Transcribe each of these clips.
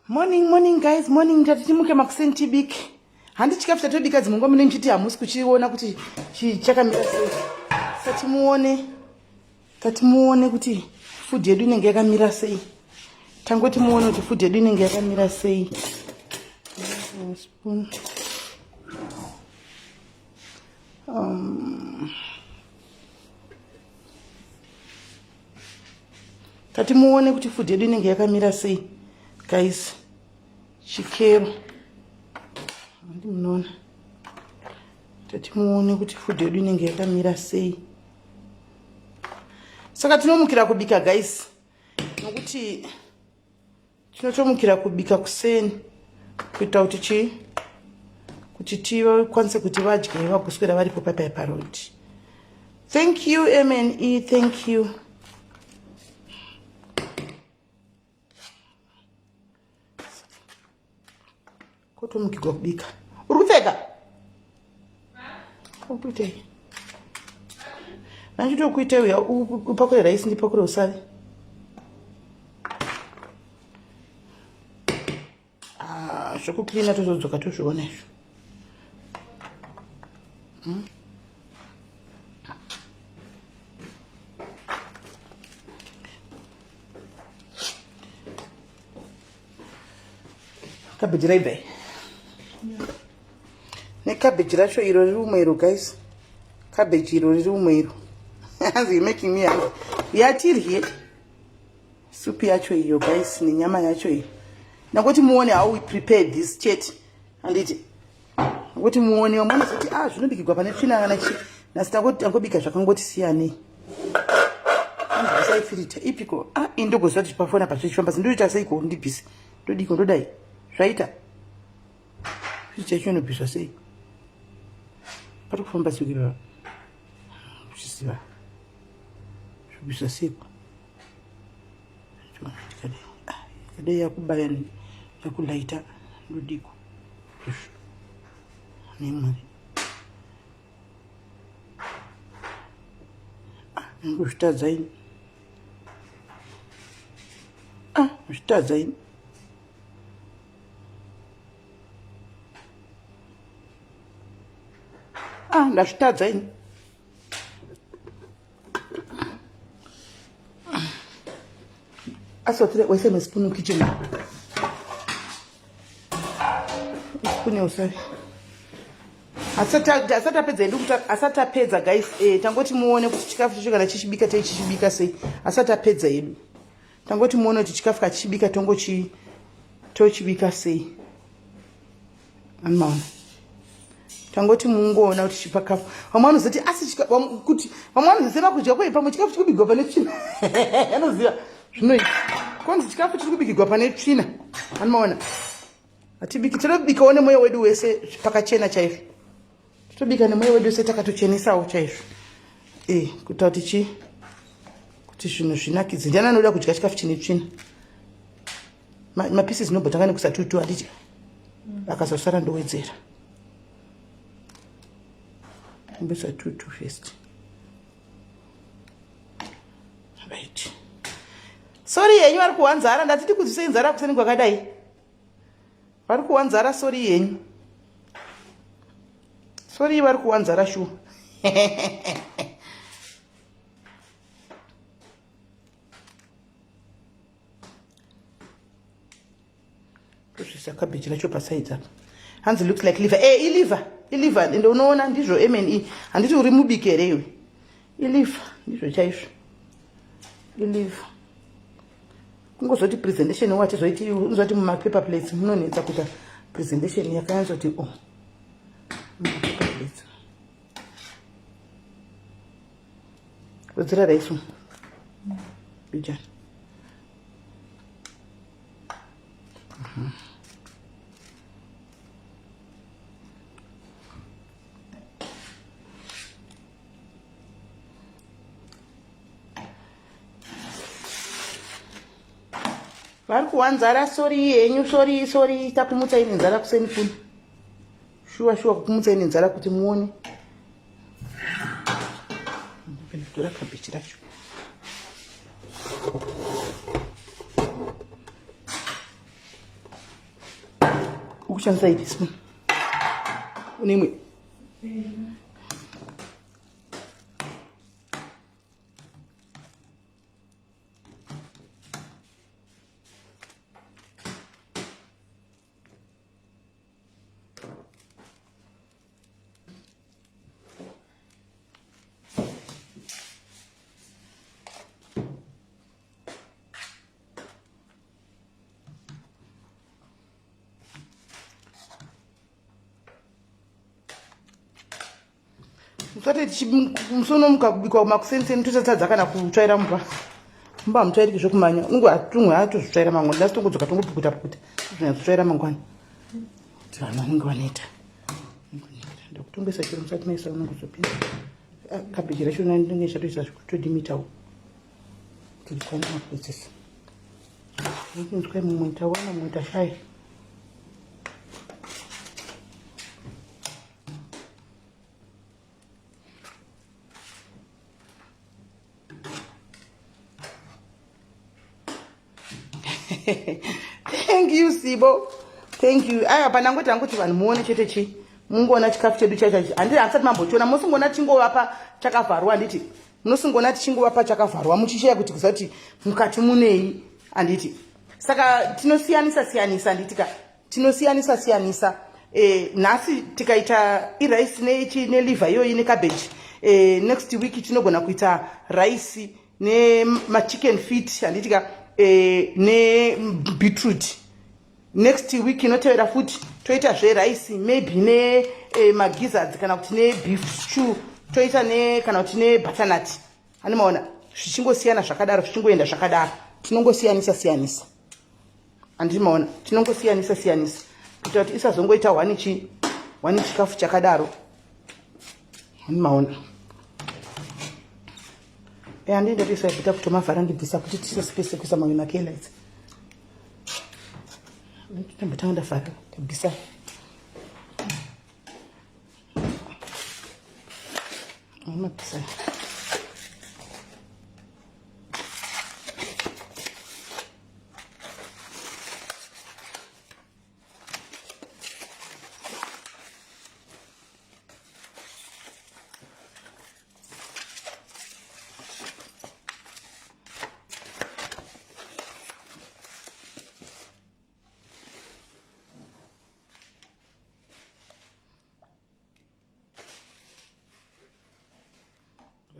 Morning guys, morning. Tatimuke makusenti biki. Handi chikafu chatobika dzimungu mune mchiti hamusi kuchiona kuti chakamira sei. Tatimuone kuti food yedu inenge yakamira sei. Tangoti muone kuti food yedu inenge yakamira sei. Spoon. Tatimuone kuti food yedu inenge yakamira sei. Guys, chikero ndi mnona tatimuone kuti food yedu inenge yakamira sei. Saka tinomukira kubika guys, nokuti tinotomukira kubika kuseni kuita kuti tikwanise kuti vadye vagoswera varipo parodi. Thank you MNE, thank you. Kotomukirwa kubika. Urikupfeka? Ukuitei? Nanchitokuitei uya upakure raisi ndipakure usavi. Zvokuklina tozodzoka tozviona izvo. Cabbage raibva. Cabbage racho iro riri umwe guys. Cabbage iro riri umwe iro. You're making me hungry. Yatirye soup yacho iyo guys, ni nyama yacho iyo. Nangoti muone how we prepared this chat and it. Nangoti muone wamwana kuti zvinobikirwa pane tsvina kana chi. Nasitangoti angobika zvakangoti siyane. Sai filter ipiko indogozva kuti pafona pachifamba ndinoita seiko ndibvise. Ndodiko ndodai. Zvaita. Filter inobviswa sei? Pari kufamba sikira. Kuchisiva. Zvobviswa seiko. Kade yakubaya yakulaita ndodiko. Nemari. Nguzvitadza ini. Zvitadza ini. Ndazvitadza ini. Asotire wese mespoon kitchen. Spoon usavi. Asatapedza ndokuta asatapedza guys. Tangoti muone kuti chikafu chicho kana chichibika tichibika sei. Asatapedza yedu. Tangoti muone kuti chikafu kachibika tochibika sei. Anmaona. Tangoti mungoona kuti chipakafu. Vamwana zoti kuti vamwana zisema kudya kwa pamwe chikafu chikubikwa pane tsvina. Yanoziva zvinoita. Kwanzi chikafu chikubikirwa pane tsvina. Anmaona. Atibiki tinobika one moyo wedu wese pakachena chaizvo. Tobika nemoyo wedu wese takatochenesawo chaizvo. Kuita kuti zvinhu zvinakidze. Ndiani anoda kudya chikafu chine tsvina? Mapieces nobhotanga nekusatutu handiti. Akazosara ndowedzera. Mbesa tutu first. Right. Sorry yenyu vari kuwanzara ndatiti kudzise inzara kuseni kwakadai. Vari kuwanzara sorry yenyu. Sorry vari kuwanzara shu. Kusisa cabbage racho paside apa. Hands looks like liver. Iliver ndo unoona ndizvo MNE. Handiti uri mubikere iwe. Iliver ndizvo chaizvo. Iliver. Kungozoti presentation wati zoiti uzoti mumapaper plates munonetsa kuita presentation yakaanzoti paper plates. Wedzera raisu. Bija. Vari kuwanzara sorry yenyu sorry takumutsa ini nzara kuseni kuni. Shuwa kukumutsa ini nzara kuti muone. Ndora cabbage racho. kushandisa ipi spoon unemwe Musati musono mukabikwa makusenseni totatadza kana kutsvaira mumba mutsvairiki zvokumanya ungu atumwe atozvitsvaira mangwani ndasitongodzoka tongopukuta pukuta zvinazotsvaira mangwani kuti vanhu vanenge vanoita ndakutongesa chiro musati maisa unongozopinda kabheji racho ndinenge chatoisa kutodimitawo tikwana mapedzisa nzwai mumwe tawana mumwe tashaya Thank you Sibo, thank you. Aya panangoti anguti vanhu muone chete chi mungoona chikafu chedu chachachi handiti asati mambochiona musingona chingovapa chakavharwa handiti munosingona tichingovapa chakavharwa muchishaya kuti kuzati mukati munei handiti saka tinosiyanisa handitika tinosiyanisa nhasi tikaita iraisi neichi neliver iyoyi necabbage next week tinogona kuita raisi nemachicken feet handitika beetroot next week inotevera futi toita zverice maybe magizzards kana kuti beef stew toita kana kuti butternut hani maona zvichingosiyana zvakadaro zvichingoenda zvakadaro tinongosiyanisa handiti maona tinongosiyanisa kuita kuti isazongoita wani chikafu chakadaro hani maona handii ndatoisa bvita kutomavhara ndibvisa kuti tisespese kuisa mamwe makelites ndambotanga ndavhara ndabvisa mabvisa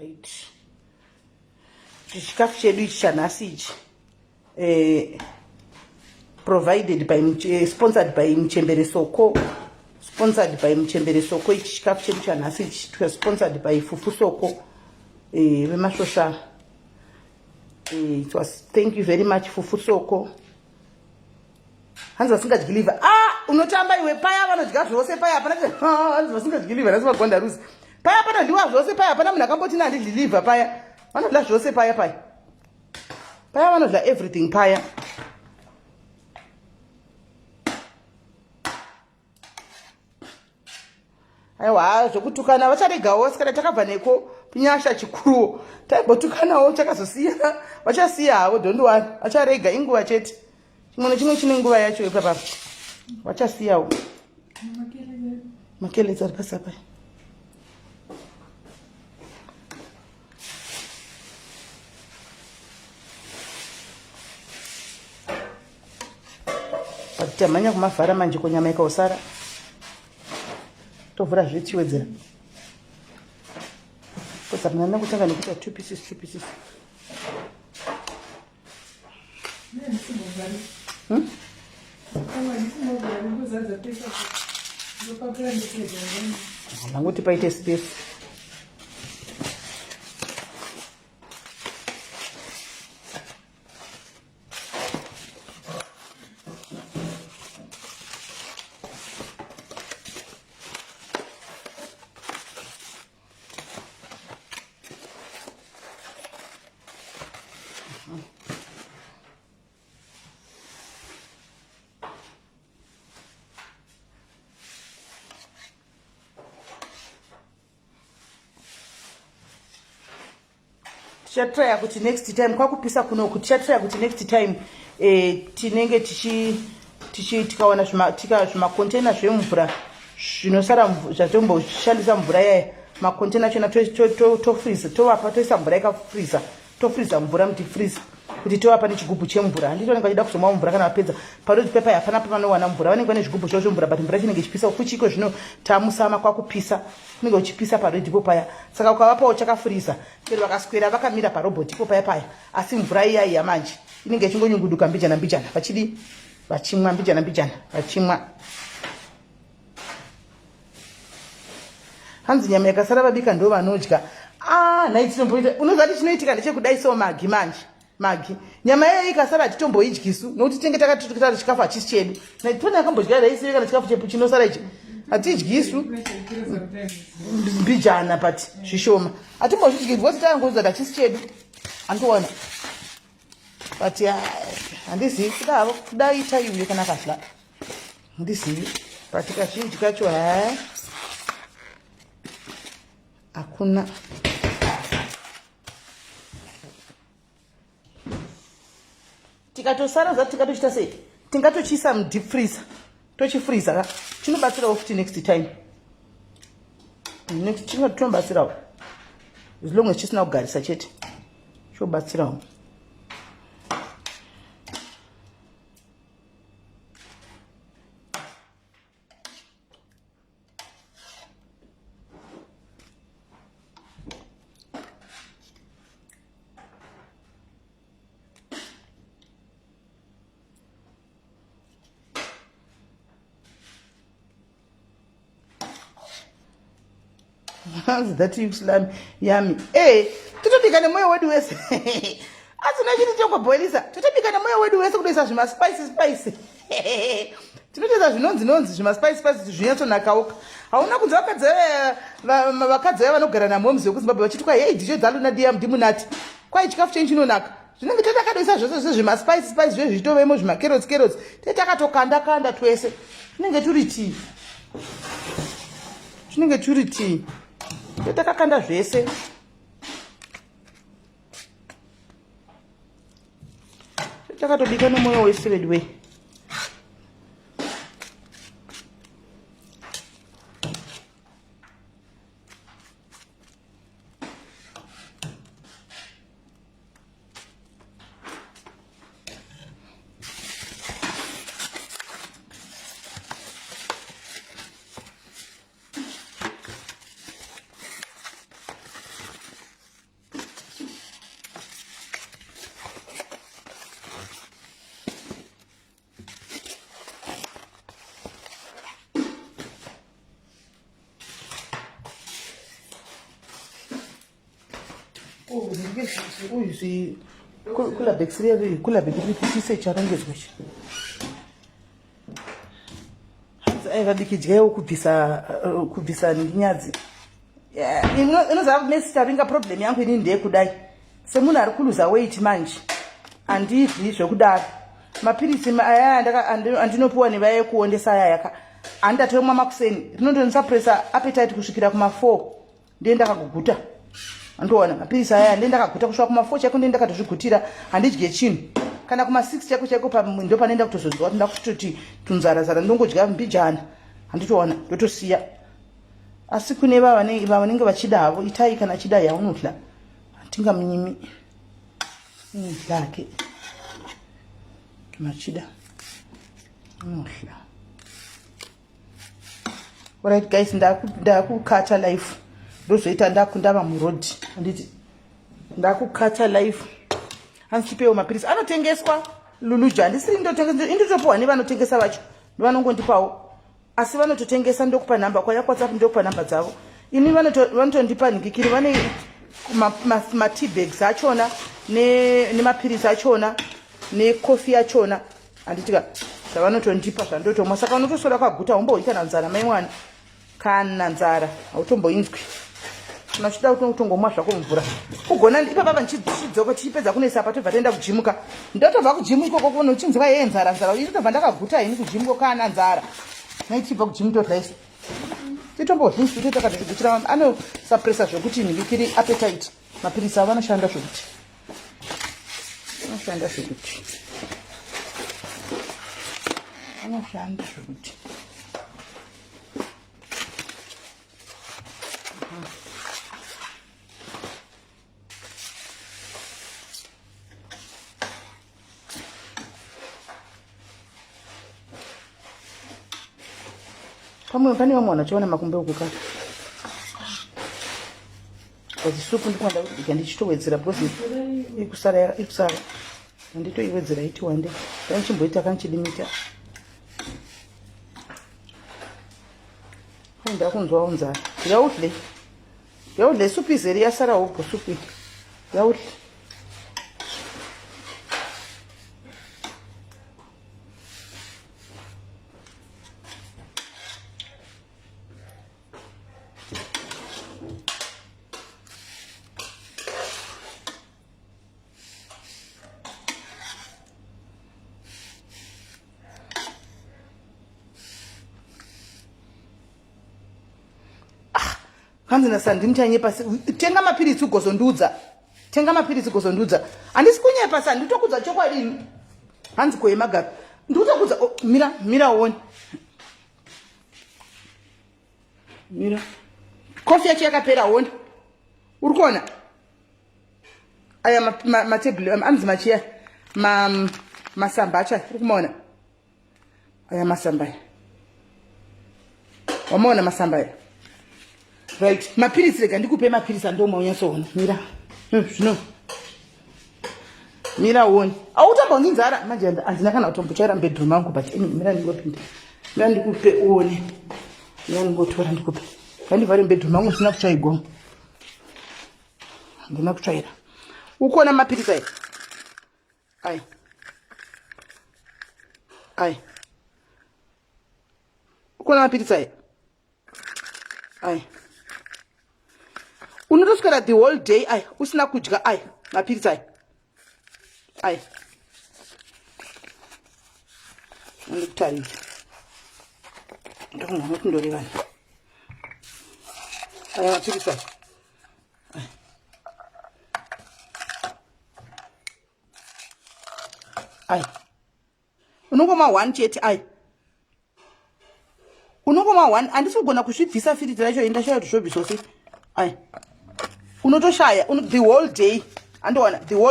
right chikafu chedu ichi chanhasi ichi provided by sponsored by Mchembere Soko ichi chikafu chedu chanhasi ichi sponsored by Fufu Soko vemashosha it was thank you very much Fufu Soko hanzi vasingadyi liver unotamba iwe paya vanodya zvose paya hapana hanzi vasingadyi liver nasi vagonda ruzi paya panodyiwa zvose paya hapana munhu akamboti handidyi liver paya vanodya zvose paya vanodya everything paya aiwa zvokutukana vacharegawo sikada takabva neko nyasha chikuruwo taimbotukanawo chakazosiya vachasiya havo don't worry vacharega inguva chete chimwe nechimwe chine nguva yacho ipapa vachasiyawo makelezi ari pasi apa tamhanya kumavhara manje konyama ikausara tovhura zvetiwedzera kodzamnana kutanga nekuita 2 pieces nanguti paite space tichatraya kuti next time kwakupisa kuno kuti tichatraya kuti next time tinenge tikawana zvimakontena zvemvura zvinosara zvatomboshandisa mvura yaya makontena achona tofriza tovapa toisa mvura yakafriza tofriza mvura mutifriza kuti tovapa nechigubhu chemvura handitooneka chida kuzomwa mvura kana vapedza paroti pepa hapana pavanowana mvura vanenge vane zvigubhu zvavo zvemvura but mvura chinenge ichipisa kuchiko zvino tamusama kwakupisa unenge uchipisa paredhipo paya saka ukavapawo chakafriza chero vakaswera vakamira parobhotipo paya paya asi mvura iyai yamanje inenge ichingonyunguduka mbijana mbijana vachidi vachimwa mbijana mbijana vachimwa hanzi nyama yakasara vabika ndo vanodya naitomboita unozati chinoitika ndechekudaisawo magi manje magi nyama yayo ikasara hatitomboidyisu nokuti tinenge takatara chikafu hachisi chedu naitoni akambodya daisive kana chikafu chepu chinosara ichi hatidyisu mbijana but zvishoma hatimbozvidyi because taangoudza kuti hachisi chedu handiona but handizivi kudavo kudai taiuye kana kahla handizivi but kazhinji kacho hakuna tikatosara zati tikatochita sei tingatochiisa mudeep freezer tochifreezer ka chinobatsirawo futi next time chinobatsirawo as long as chisina kugarisa chete chobatsirawo that Islam yummy. Tutobika nemoyo wedu wese. Asina chini choko boilisa. Tutobika nemoyo wedu wese kudoisa zvima spicy. Tinoteza zvinonzi zvima spicy zvinyato nakauka. Hauna kunzi vakadzi vanogara namomzi wekuZimbabwe vachitwa hey ndicho dzaluna ndimunati. Kwai chikafu chenyu chinonaka. Zvinenge tatakadoisa zvose zvima spicy zvezvitovemo zvima carrots tetakatokanda twese. Zvinenge turi tea. Takakanda zvese takatobika nemoyo wese wedwe kula bacteria kula bacteria charongedzwa chi aiva dikidyawo kubvisa nyadzi inoziva mesitaringa problem yangu ini ndeyekudai semunhu ari kuluza weight manje handidyi zvekudaro mapirisi aya andinopiwa nevaya kuondesa aya handatomwa makuseni rinondonisapresa appetite kusvikira kuma4 ndiye ndakaguguta andoona mapirisi aya ndiye ndakaguta kusvika kuma4 chako ndiye ndakatozvigutira handidye chinhu kana kuma6 chako ndo panoenda kutozonzwa kuti ndakutoti tunzara ndongodya mbijana handitoona ndotosiya asi kune vanenge vachida havo itai kana chida yaunodla hatingamunyimi dlake machida unodla. Alright guys, ndakukata life ndozoita ndava murodhi handiti ndakukata life handichipewo mapirisi anotengeswa luluja handisiri indotopiwa nevanotengesa vacho vanongondipawo asi vanototengesa ndokupa nhamba kwaya WhatsApp ndokupa nhamba dzavo ini vanotondipa nhingikiri vane matea bags achona nemapirisi achona nekofi achona handitika zvavanotondipa zvandotomwa saka unotosora kaguta umbohoi kana nzara mai mwana kana nzara hautomboinzwi unachida kutongomwa zvako mvura ugona ipapa ndichidzoko tichipedza kunoisa patobva toenda kujimuka ndotobva kujimu ikoko kuno uchinzwa yeye nzara itobva ndakaguta ini kujimuko kana nzara naitibva kujimu todlaisa titombozvinzwi totakatozvigutira anosapresa zvokuti nhingikiri appetite mapirisi avo anoshanda zvokuti anoshanda zvokuti pamwe pane vamwe vanachiona makumbo ekukaka kuti supu ndikuenda kubika ndichitowedzera because ikusara handitoiwedzera iti wande ndanichimboita kanichidimita enda kunzwawo nzara yaudle supu izere yasarawo bho supu yaudle hanzi nasandimutanye tenga mapirisi ugozondudza handisi kunyepa sa nditokudza chokwadini hanzi koyemagapi ndikutokudza mira woni mira kofi yacho yakapera woni uri kuona aya matebhulu anzi machiya masamba acho uri kumaona aya masamba aya wamaona masamba aya right mapirisi rega ndikupe mapirisi andomaunyasoona mira zvino mira woni autambongi nzara manje handina kana kutombochaira mubedroom angu but mira ndingopinda mira ndikupe uone mira ndingotora ndikupe ngandivhare mubedroom angu ndisina kutsvaigwa handina kutsvaira ukuona mapirisi aya aya ukuona mapirisi aya unotoswera the whole day aya usina kudya aya mapirisi aya ndikutarira ndokumwa kuti ndorevana aya mapirisi aya unongoma 1 chete aya unongoma 1 handisi kugona kuzvibvisa firiti racho indashaya kuti zvobviswa sei aya unotoshaya the whole day andowana the whole